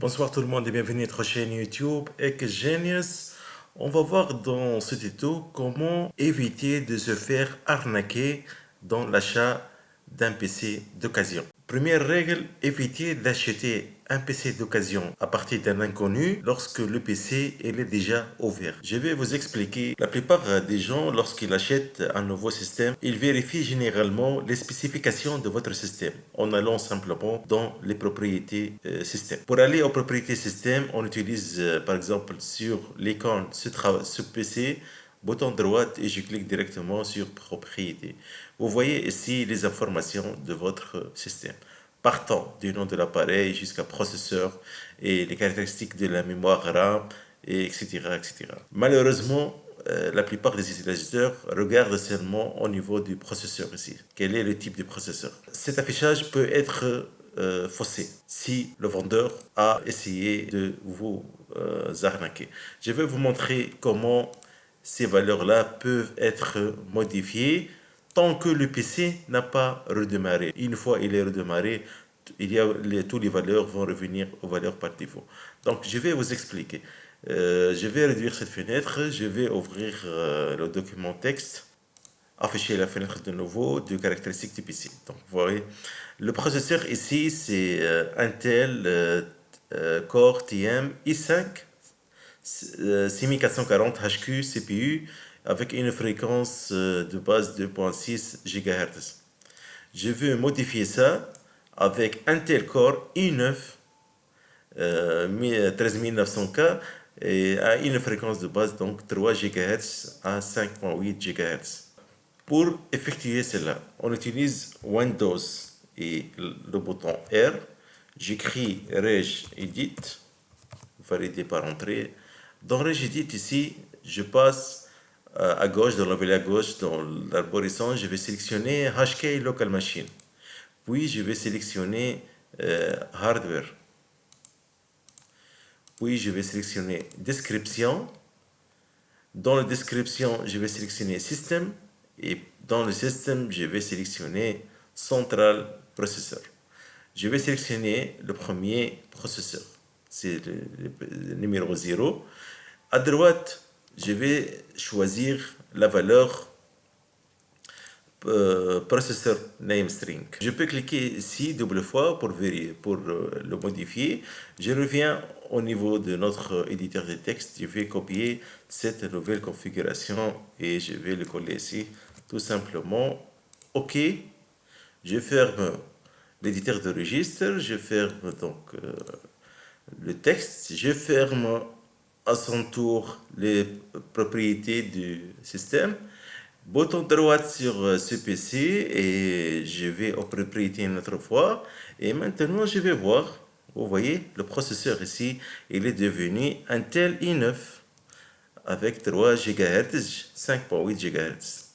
Bonsoir tout le monde et bienvenue à notre chaîne YouTube Ec Genius. On va voir dans ce tuto comment éviter de se faire arnaquer dans l'achat d'un PC d'occasion. Première règle, évitez d'acheter un PC d'occasion à partir d'un inconnu lorsque le PC est déjà ouvert. Je vais vous expliquer. La plupart des gens, lorsqu'ils achètent un nouveau système, ils vérifient généralement les spécifications de votre système en allant simplement dans les propriétés système. Pour aller aux propriétés système, on utilise par exemple sur l'icône ce PC, bouton droit et je clique directement sur propriété. Vous voyez ici les informations de votre système, partant du nom de l'appareil jusqu'à processeur et les caractéristiques de la mémoire RAM, et etc., etc. Malheureusement, la plupart des utilisateurs regardent seulement au niveau du processeur ici. Quel est le type de processeur? Cet affichage peut être faussé si le vendeur a essayé de vous arnaquer. Je vais vous montrer comment ces valeurs-là peuvent être modifiées tant que le PC n'a pas redémarré. Une fois il est redémarré, toutes les valeurs vont revenir aux valeurs par défaut. Donc je vais vous expliquer. Je vais réduire cette fenêtre, je vais ouvrir le document texte, afficher la fenêtre de nouveau de caractéristiques du PC. Donc vous voyez, le processeur ici c'est Intel Core TM i5 6440 HQ CPU avec une fréquence de base 2.6 GHz. Je veux modifier ça avec Intel Core i9 13900K et à une fréquence de base donc 3 GHz à 5.8 GHz. Pour effectuer cela, on utilise Windows et le bouton R. J'écris regedit, validé par entrée. Dans regedit ici, je passe à gauche, dans l'onglet à gauche, dans l'arborescence, je vais sélectionner HK Local Machine. Puis je vais sélectionner Hardware. Puis je vais sélectionner Description. Dans la description, je vais sélectionner Système. Et dans le système, je vais sélectionner Central Processor. Je vais sélectionner le premier processeur. C'est le numéro 0. À droite, je vais choisir la valeur processeur name string. Je peux cliquer ici double fois pour le modifier. Je reviens au niveau de notre éditeur de texte. Je vais copier cette nouvelle configuration et je vais le coller ici tout simplement. OK. Je ferme l'éditeur de registre. Je ferme donc le texte. Je ferme à son tour les propriétés du système. Bouton droit sur ce PC et je vais aux propriétés une autre fois. Et maintenant, je vais voir. Vous voyez, le processeur ici, il est devenu Intel i9 avec 3 GHz, 5.8 GHz.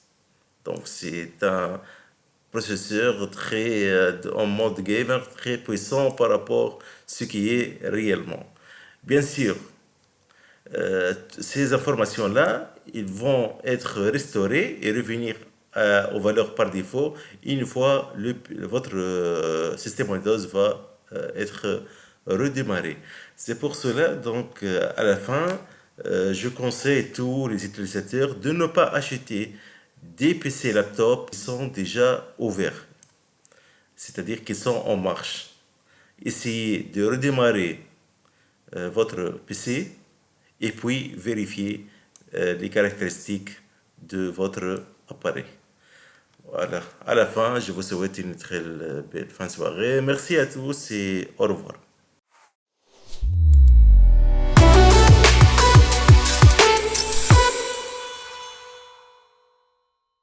Donc, c'est un processeur très, en mode gamer, très puissant par rapport à ce qui est réellement. Bien sûr, ces informations-là, ils vont être restaurées et revenir aux valeurs par défaut une fois votre système Windows va être redémarré. C'est pour cela, donc, à la fin, je conseille tous les utilisateurs de ne pas acheter des PC laptops qui sont déjà ouverts, c'est-à-dire qui sont en marche. Essayez de redémarrer votre PC et puis vérifier les caractéristiques de votre appareil. Voilà. À la fin, je vous souhaite une très belle fin de soirée. Merci à tous et au revoir.